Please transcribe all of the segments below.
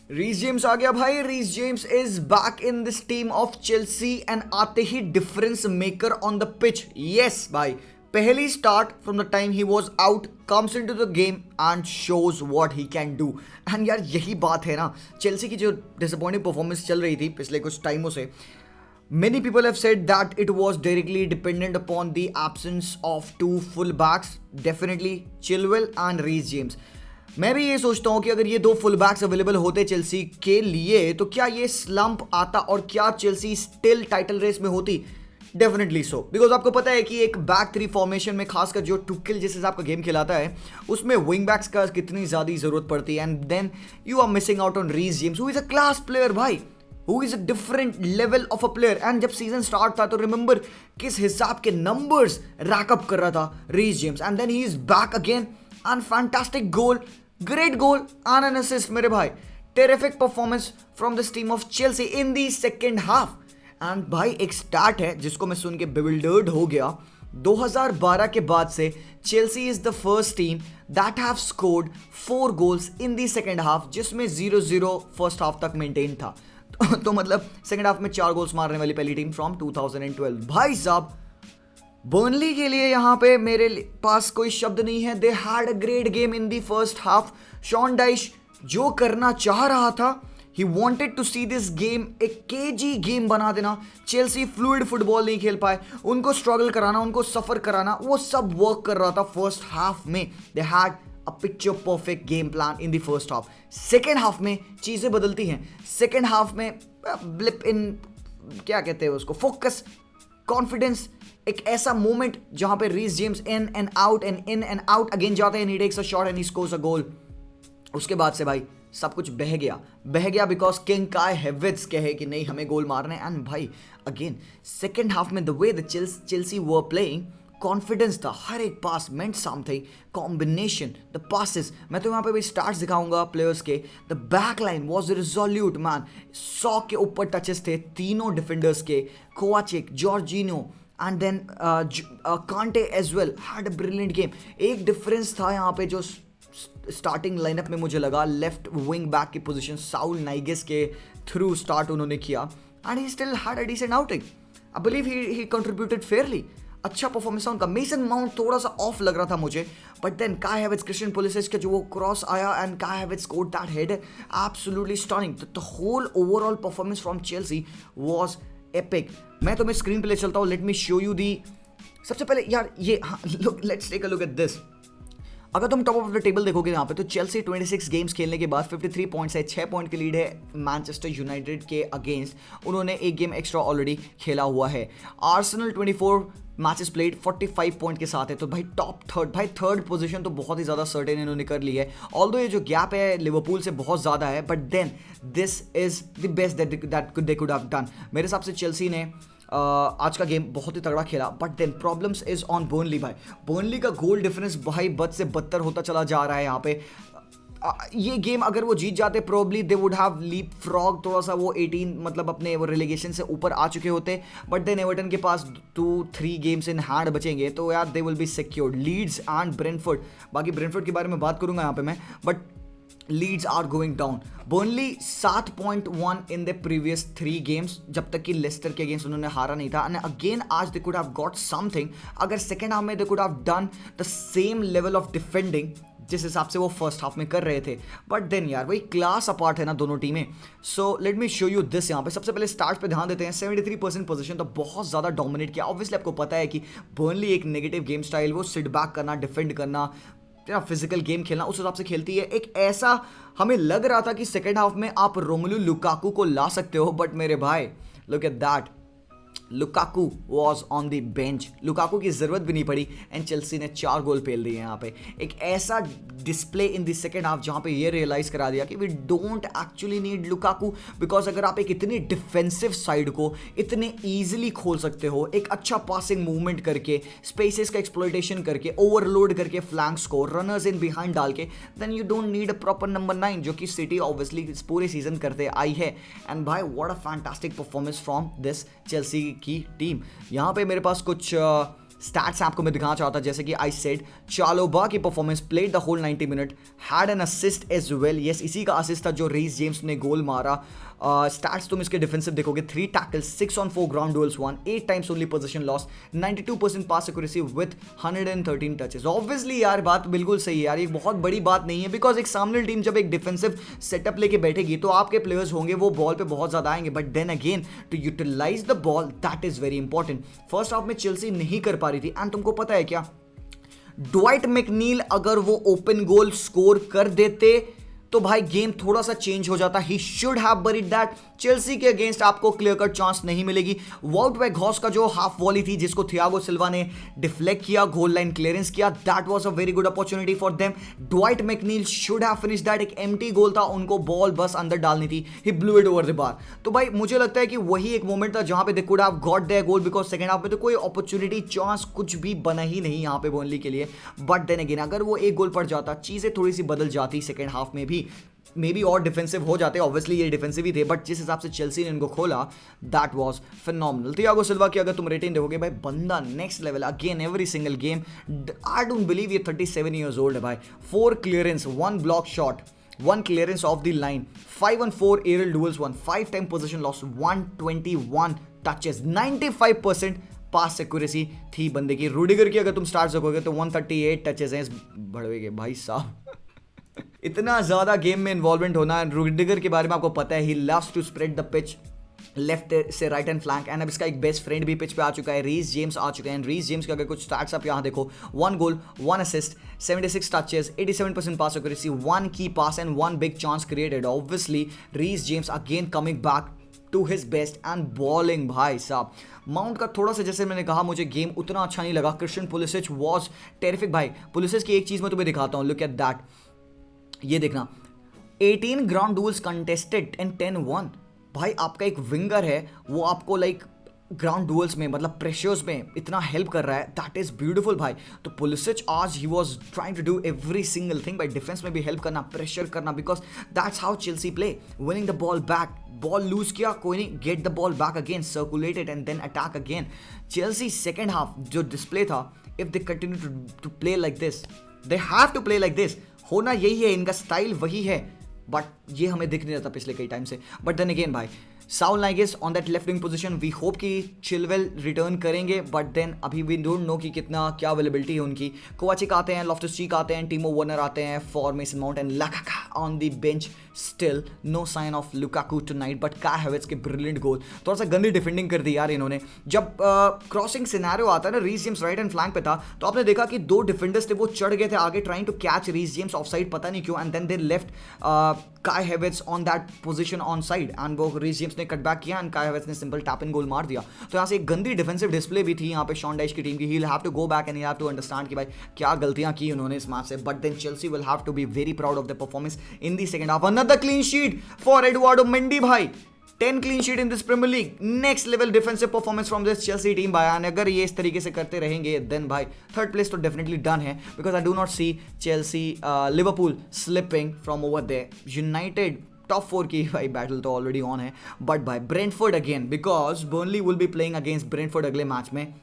Reece James आ गया भाई। Reece James is back in this team of Chelsea and आते ही difference maker on the pitch. Yes भाई, पहली स्टार्ट फ्रॉम द टाइम ही was out comes into the game and shows what he can do. And यार यही बात है ना, चेल्सी की जो डिसअपॉइंटिंग परफॉर्मेंस चल रही थी पिछले कुछ टाइमों से, many people have said that it was directly dependent upon the absence of two full backs, definitely Chilwell and Reece James। मैं भी ये सोचता हूँ कि अगर ये दो फुल बैक्स अवेलेबल होते चेल्सी के लिए तो क्या ये स्लंप आता और क्या चेल्सी स्टिल टाइटल रेस में होती? डेफिनेटली सो, बिकॉज आपको पता है कि एक बैक थ्री फॉर्मेशन में खासकर जो टुकिल जिस हिसाब का गेम खिलाता है उसमें विंग बैक्स का कितनी ज़्यादा जरूरत पड़ती है। And then you are missing out on Reece James who is a class player भाई, who is a different level of a player. And जब सीजन स्टार्ट था तो रिमेंबर किस हिसाब के नंबर्स रैकअप कर रहा था Reece James, and then he is back again and fantastic goal, great goal and an assist मेरे भाई। Terrific performance from this team of Chelsea in the second half. And भाई एक स्टार्ट है जिसको मैं सुन के बिविल्डर्ड हो गया। 2012 के बाद से Chelsea is the first team that have scored 4 goals in the second half, जिसमें 0-0 फर्स्ट हाफ तक मेंटेन था। तो मतलब सेकेंड हाफ में 4 गोल्स मारने वाली पहली टीम फ्रॉम 2012। भाई साहब, बर्नली के लिए यहाँ पे मेरे पास कोई शब्द नहीं है। They had a great game in the first half. Sean Dyche जो करना चाह रहा था, he wanted to see this game एक केजी गेम बना देना। चेल्सी फ्लूइड फुटबॉल नहीं खेल पाए, उनको स्ट्रगल कराना, उनको सफर कराना, वो सब वर्क कर रहा था फर्स्ट हाफ में। दे had a picture perfect game plan in the first half. Second half में चीज़ें बदलती हैं। सेकेंड हाफ में ब्लिप इन, क्या कहते हैं उसको, फोकस, कॉन्फिडेंस, एक ऐसा मोमेंट जहां पे Reece James in and out again जाते हैं, he takes a shot and he scores a goal. उसके बाद से भाई सब कुछ बह गया बिकॉज किंग काय हेविट्स कहे कि नहीं हमें गोल मारने। एंड भाई अगेन सेकेंड हाफ में the way the Chelsea were playing, confidence था, हर एक pass meant something, combination, the passes. मैं तो यहाँ पे भी स्टार्ट्स दिखाऊंगा प्लेयर्स के। The back line was resolute man, 100 के ऊपर टचेस थे तीनों डिफेंडर्स के। Kovacic, Jorginho and then Kante as well had a brilliant game. एक डिफरेंस था यहाँ पे जो स्टार्टिंग लाइनअप में मुझे लगा, लेफ्ट विंग बैक की पोजीशन साउल नाइगेस के थ्रू स्टार्ट उन्होंने किया and he still had a decent outing. I believe he contributed fairly. अच्छा परफॉर्मेंस था उनका। मेसन माउंट थोड़ा सा ऑफ लग रहा था मुझे, बट देन काय हैवर्ट्ज, क्रिस्टियन पुलिसिच का जो वो क्रॉस आया and Kai Havertz scored that head, absolutely stunning. The whole overall performance from Chelsea was epic. मैं तुम्हें स्क्रीन पे ले चलता हूँ, let me show you the. सबसे पहले यार ये look, let's take a look at this. अगर तुम टॉप ऑफ द टेबल देखोगे यहाँ पे तो चेल्सी 26 गेम्स खेलने के बाद 53 पॉइंट्स है, 6 पॉइंट की लीड है मैनचेस्टर यूनाइटेड के अगेंस्ट। उन्होंने एक गेम एक्स्ट्रा ऑलरेडी खेला हुआ है। आर्सेनल 24 मैचेस प्लेड 45 पॉइंट के साथ है, तो भाई टॉप थर्ड, भाई थर्ड पोजीशन तो बहुत ही ज़्यादा सर्टेन इन्होंने कर ली है। ऑल्दो ये जो गैप है लिवरपूल से बहुत ज़्यादा है, but then this is the best that they could have done. मेरे हिसाब से चेल्सी ने आज का गेम बहुत ही तगड़ा खेला, but then problems is on Burnley भाई। बर्नली का गोल डिफरेंस भाई बद से बदतर होता चला जा रहा है यहाँ पे। ये गेम अगर वो जीत जाते probably they would have leapfrog, थोड़ा सा वो 18 मतलब अपने वो रिलेगेशन से ऊपर आ चुके होते। बट देन एवर्टन के पास 2-3 गेम्स इन हैंड बचेंगे तो यार they will be secured. Leeds and Brentford, बाकी ब्रेंटफोर्ड के बारे में बात करूंगा यहाँ पे मैं, but Leeds are going down. Burnley 7.1 in the previous 3 games, जब तक कि लेस्टर के अगेंस्ट उन्होंने हारा नहीं था। एंड अगेन आज दे कुड हैव गॉट समथिंग अगर सेकेंड हाफ में दे could have done the same level of defending जिस हिसाब से वो फर्स्ट हाफ में कर रहे थे। बट देन यार वही क्लास अपार्ट है ना दोनों टीमें। So let me show you this. यहाँ पे सबसे पहले स्टार्ट पे ध्यान देते हैं। 73% पोजीशन तो बहुत ज़्यादा डोमिनेट किया। ऑब्वियसली आपको पता है कि बर्नली एक नेगेटिव गेम स्टाइल, वो सिट बैक करना, डिफेंड करना, फिजिकल गेम खेलना, उस हिसाब से खेलती है। एक ऐसा हमें लग रहा था कि सेकेंड हाफ में आप रोमेलू लुकाकू को ला सकते हो, बट मेरे भाई look at that, Lukaku was on the bench. Lukaku की जरूरत भी नहीं पड़ी एंड चेल्सी ने 4 गोल पेल दिए यहाँ पे। एक ऐसा display in the second half जहाँ पे ये रियलाइज करा दिया कि we don't actually need Lukaku, because अगर आप एक इतनी डिफेंसिव साइड को इतने ईजिली खोल सकते हो, एक अच्छा पासिंग मूवमेंट करके, स्पेसेस का एक्सप्लॉइटेशन करके, ओवरलोड करके फ्लैंक्स को, रनर्स इन बिहाइंड डाल के, then you don't need a proper number 9, जो कि सिटी ऑब्वियसली पूरे सीजन करते आई है। एंड भाई what a fantastic performance from this Chelsea की टीम। यहाँ पे मेरे पास कुछ स्टैट्स आपको मैं दिखाना चाहता, जैसे कि आई सेड चालोबा की performance, played the whole 90 minute, had an assist as well. Yes, इसी का असिस्ट था जो रीस जेम्स ने गोल मारा। स्टैट्स तुम इसके डिफेंसिव देखोगे, 3 tackles, 6 on 4 ground duels won, 8 times only possession loss, 92% pass accuracy with 113 touches. Obviously यार बात बिल्कुल सही है यार, ये बहुत बड़ी बात नहीं है, बिकॉज एक सामने टीम जब एक डिफेंसिव सेटअप लेके बैठेगी तो आपके प्लेयर्स होंगे वो बॉल पे बहुत ज्यादा आएंगे, but then again to utilise the ball that is very important. First half में चेल्सी नहीं कर पा रही थी, एंड तुमको पता है क्या, ड्वाइट मैकनील अगर वो ओपन गोल स्कोर कर देते तो भाई गेम थोड़ा सा चेंज हो जाता। He should have buried that. Chelsea के अगेंस्ट आपको क्लियर कट चांस नहीं मिलेगी। वाउट वेघॉस का जो हाफ वॉली थी जिसको थियागो सिल्वा ने डिफ्लेक्ट किया, गोल लाइन क्लियरेंस किया, that was a very good opportunity for them. Dwight McNeil should have finish that. एक एम्प्टी गोल था, उनको बॉल बस अंदर डालनी थी, he blew it over the bar. तो भाई मुझे लगता है कि वही एक मोमेंट था जहां पे दे could have got there goal, because second half में तो कोई अपॉर्चुनिटी चांस कुछ भी बना ही नहीं यहां पे बर्नली के लिए। बट देन अगेन अगर वो एक गोल पड़ जाता, चीजें थोड़ी सी बदल जाती सेकंड हाफ में भी, मे बी और डिफेंसिव हो जाते। ऑब्वियसली ये डिफेंसिव ही थे, बट जिस हिसाब से चेल्सी ने इनको खोला that was phenomenal. Thiago Silva की अगर तुम रेटिंग देखोगे भाई, बंदा next level again every single game. I don't believe ये 37 ईयर्स ओल्ड है भाई। 4 clearance, 1 block shot, 1 clearance off the line, 5 on 4 aerial duels won, 5 time possession loss, 121 touches, 95% pass accuracy थी बंदे की। रूडिगर की अगर तुम स्टार्ट देखोगे तो 138 टचेस हैं इस बड़वे के भाई साहब। इतना ज्यादा गेम में इन्वॉल्वमेंट होना। रूडिगर के बारे में आपको पता है, he loves to spread the pitch left से राइट हैंड फ्लैंक, एंड अब इसका एक बेस्ट फ्रेंड भी पिच पे आ चुका है, रीस जेम्स आ चुके हैं। रीस जेम्स के अगर कुछ स्टैट्स आप यहाँ देखो, 1 goal, 1 assist, 76 touches, 87% pass accuracy, 1 key pass and 1 big chance created. Obviously Reece James again coming back to his best and balling भाई साहब। माउंट का थोड़ा सा, जैसे मैंने कहा, मुझे गेम उतना अच्छा नहीं लगा। क्रिश्चियन पुलिसिच वॉज टेरिफिक भाई। पुलिसिच की एक चीज मैं तुम्हें दिखाता हूँ, लुक एट दैट, ये देखना, 18 ground dwells contested and 10 won। भाई आपका एक विंगर है, वो आपको लाइक ग्राउंड डुएल्स में मतलब प्रेशर्स में इतना हेल्प कर रहा है, दैट इज ब्यूटीफुल भाई। तो पुलिसिच आज he was trying to do every single thing भाई, डिफेंस में भी हेल्प करना, प्रेशर करना, because that's how Chelsea play, winning the ball back, ball loose किया कोई नहीं, get the ball back again, circulate it and then attack again. Chelsea second half जो display था, if they continue to play like this, they have to play like this, होना यही है, इनका style वही है, बट ये हमें दिख नहीं रहा था पिछले कई टाइम से। बट देन अगेन भाई, Saul Niguez on that left wing position, we hope कि चिलवेल रिटर्न करेंगे, बट देन अभी वी डोंट नो कि कितना क्या अवेलेबिलिटी है उनकी। कोवाचिक आते हैं, लॉफ्टस चीक आते हैं, टीमो वर्नर आते हैं for Mason Mount and Lukaku on the bench. Still no sign of Lukaku tonight, but Kai Havertz के ब्रिलियंट गोल। थोड़ा सा गंदी डिफेंडिंग कर दी यार इन्होंने। जब क्रॉसिंग सिनेरियो आता है ना, Reece James right end flank पे था, तो आपने देखा कि 2 डिफेंडर्स थे, वो चढ़ गए थे आगे trying to catch Reece James offside, पता नहीं क्यों, and then they left Kai Havertz on that position onside, and वो रीस जेम्स ने कट बैक किया एंड काय हैवर्ट्ज ने सिंपल टैप इन गोल मार दिया। तो यहाँ से एक गंदी डिफेंसिव डिस्प्ले भी थी यहाँ पे शॉन डाइश की टीम की। He will have to go back and he have to understand कि भाई क्या गलतियां की उन्होंने इस मैच से, but then Chelsea will have to be very proud of the performance in the second half. Another clean sheet for Eduardo Mendy भाई, 10 clean sheet in this Premier League, next level defensive performance from this Chelsea team भाई। And अगर ये इस तरीके से करते रहेंगे then भाई थर्ड प्लेस तो डेफिनेटली डन है, because I do not see Chelsea Liverpool slipping from over there. United top 4 की भाई बैटल तो ऑलरेडी ऑन है, बट भाई Brentford again, because Burnley will be playing against Brentford अगले match में।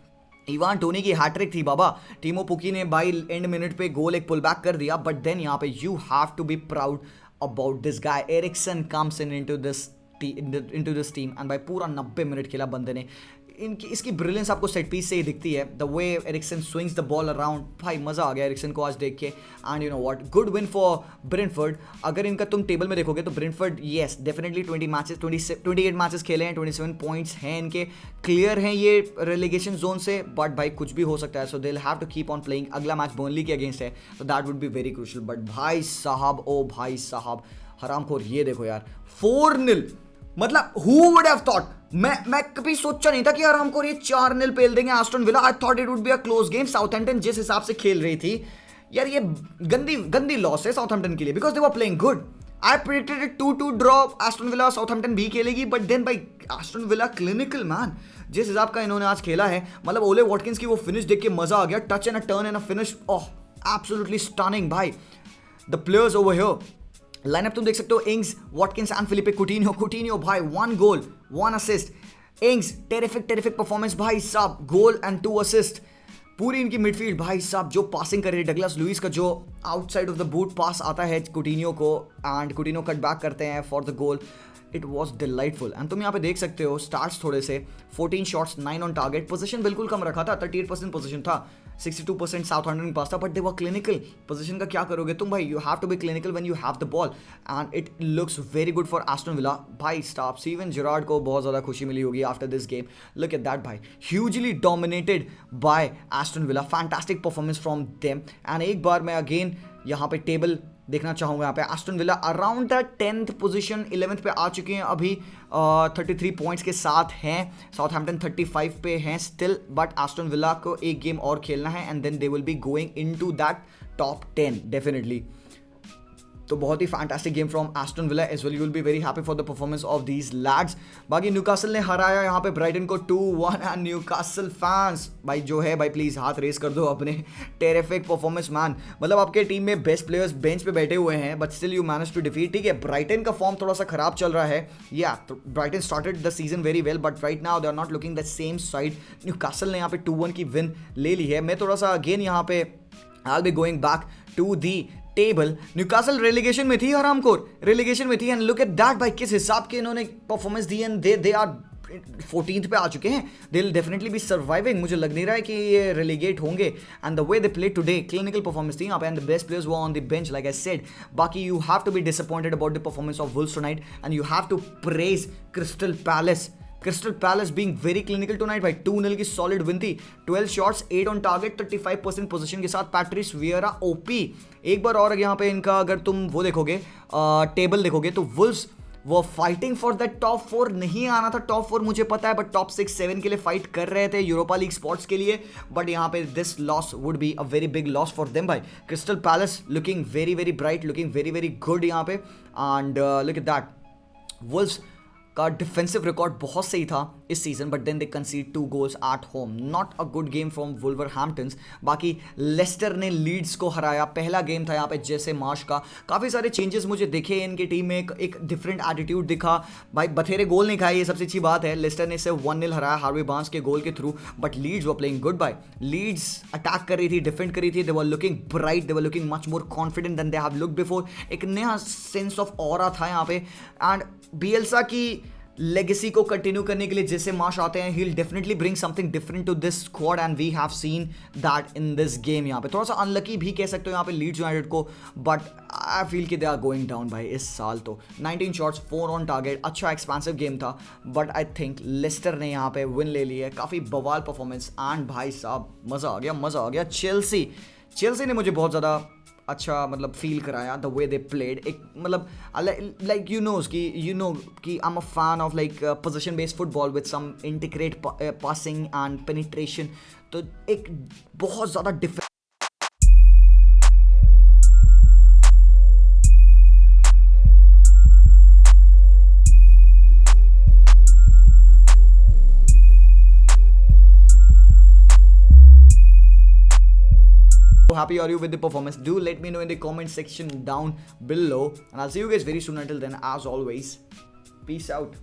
Ivan Toney की hattrick थी बाबा, टीमो पुकी ने बाई एंड मिनट पे गोल एक पुल बैक कर दिया, बट देन यहाँ पे you have to be proud about this guy. Eriksen comes in into this team and भाई पूरा 90 मिनट खेला बंदे ने। इसकी ब्रिलियंस आपको सेट पीस से ही दिखती है, the way Eriksen swings the ball around, भाई मजा आ गया एरिक्सन को आज देख के। And you know what, good win for Brentford. अगर इनका तुम टेबल में देखोगे तो ब्रेंटफोर्ड येस डेफिनेटली 28 मैचेस खेले हैं, 27 पॉइंट्स हैं इनके, क्लियर हैं ये रेलीगेशन जोन से, बट भाई कुछ भी हो सकता है, so they will have to keep on playing. अगला मैच बर्नली के अगेंस्ट है, तो that would be very crucial. But भाई साहब, ओ भाई साहब, हरामखोर, ये देखो यार 4-0, मतलब हु वुड हैव थॉट, मैं कभी सोचा नहीं था कि यार हमको ये 4-0 पेल देंगे Aston villa. I thought it would be a close game. Southampton जिस हिसाब से खेल रही थी यार, ये गंदी लॉस है साउथहैम्पटन के लिए, because they were playing good. I predicted it 2-2 draw, Aston villa Southampton भी खेलेगी, बट देन भाई एस्टन विला क्लिनिकल मैन, जिस हिसाब का इन्होंने आज खेला है, मतलब ओले वॉटकिंस की वो फिनिश देख के मजा आ गया, touch and a turn and a finish, oh absolutely stunning भाई। The players over here, lineup तुम देख सकते हो, Ings, Watkins and Philippe Coutinho भाई 1 goal 1 assist. Ings terrific performance भाई साहब, गोल एंड 2 असिस्ट। पूरी इनकी मिडफील्ड भाई साहब जो पासिंग कर रही है, डगलस लुइस का जो आउटसाइड ऑफ द बूट पास आता है कुटिन्यो को, एंड कुटिन्यो कट बैक करते हैं for the goal. It was delightful. And तुम यहाँ पे देख सकते हो स्टार्ट्स थोड़े से 14 शॉट्स 9 ऑन टारगेट, पोजीशन बिल्कुल कम रखा था, 38% पोजीशन था, 62% साउथहैम्पटन के पास था, but they were clinical. Possession का क्या करोगे तुम भाई, you have to be clinical when you have the ball, and it looks very good for Aston Villa. भाई स्टॉप स्टीवन जेरार्ड को बहुत ज़्यादा खुशी मिली होगी after this game. Look at that भाई, hugely dominated by Aston Villa, fantastic performance from them. And एक बार मैं अगेन यहाँ पे टेबल देखना चाहूँगा। यहाँ पे Aston villa around the 10th position, 11th पे आ चुके हैं अभी, 33 पॉइंट्स के साथ हैं। साउथहैम्पटन 35 पे हैं स्टिल, बट एस्टन विला को एक गेम और खेलना है and then they will be going into that top 10 definitely. तो बहुत ही fantastic game from Aston Villa as well. You will be very happy for the performance of these lads. बाकी Newcastle ने हराया यहाँ पे ब्राइटन को 2-1, एंड न्यूकासल फैंस भाई जो है भाई प्लीज़ हाथ रेस कर दो अपने। टेरिफिक परफॉर्मेंस मैन, मतलब आपके टीम में बेस्ट प्लेयर्स बेंच पे बैठे हुए हैं but still you manage to defeat. ठीक है, ब्राइटन का फॉर्म थोड़ा सा खराब चल रहा है, या तो Brighton started the season very well but right now they are not looking the same side. Newcastle ने यहाँ पे 2-1 की विन ले ली है। मैं थोड़ा सा अगेन यहाँ पे I will be going back to the table. Newcastle relegation में थी, हरामखोर रेलिगेशन में थी, एंड लुक एट दैट भाई किस हिसाब के इन्होंने परफॉर्मेंस दी, एंड दे आर 14th पे आ चुके हैं। They will definitely be surviving. मुझे लग नहीं रहा है कि ये रेलिगेट होंगे, and the way they play today, clinical performance थी यहाँ पे, and the best players were on the bench like I said. बाकी you have to be disappointed about the performance of Wolves tonight, and you have to praise Crystal Palace. Crystal palace being very clinical tonight भाई, 2-0 की solid win थी। 12 shots 8 on target, 35% position के साथ। Patrice Vieira OP. एक बार और यहाँ पे इनका अगर तुम वो देखोगे टेबल देखोगे तो वुल्व्स वो फाइटिंग फॉर दैट टॉप 4, नहीं आना था टॉप 4 मुझे पता है, बट टॉप 6-7 के लिए फाइट कर रहे थे यूरोपा लीग स्पॉट्स के लिए, बट यहाँ पे this loss would be a very big loss for them भाई। Crystal Palace looking very very bright, looking very very good यहाँ पे, and look at that. Wolves का डिफेंसिव रिकॉर्ड बहुत सही था इस season, but then they concede 2 goals at home. Not a good game from Wolverhamptons. बाकी Leicester ने Leeds को हराया, पहला गेम था यहाँ पे जैसे मार्श का। काफ़ी सारे चेंजेस मुझे दिखे इनकी टीम में, एक डिफरेंट एटीट्यूड दिखा भाई। बथेरे गोल नहीं खाए, ये सबसे अच्छी बात है। लेस्टर ने सिर्फ 1-0 हराया हार्वी बार्न्स के गोल के थ्रू, but Leeds were playing good भाई। लीड्स अटैक कर रही थी, डिफेंड कर रही थी, they were looking bright, they were looking much more confident than they have looked before. एक नया सेंस ऑफ ऑरा था यहाँ पे, एंड बियल्सा की लेगेसी को कंटिन्यू करने के लिए जैसे मार्श आते हैं, he will definitely bring something different to this squad, and we have seen that in this game. यहाँ पे थोड़ा सा अनलकी भी कह सकते हो यहाँ पे लीड्स यूनाइटेड को, बट आई फील कि दे आर गोइंग डाउन भाई इस साल। तो 19 शॉट्स 4 ऑन टारगेट, अच्छा एक्सपेंसिव गेम था, बट आई थिंक लेस्टर ने यहाँ पे विन ले ली है। काफ़ी बवाल परफॉर्मेंस, एंड भाई साहब मज़ा आ गया, मज़ा आ गया। चेल्सी ने मुझे बहुत ज़्यादा अच्छा मतलब फील कराया, द वे दे प्लेड। एक मतलब लाइक यू नो कि I am a fan of like position based football with some integrate passing and penetration. तो एक बहुत ज़्यादा different How happy are you with the performance? Do let me know in the comment section down below, and I'll see you guys very soon. Until then, as always, peace out.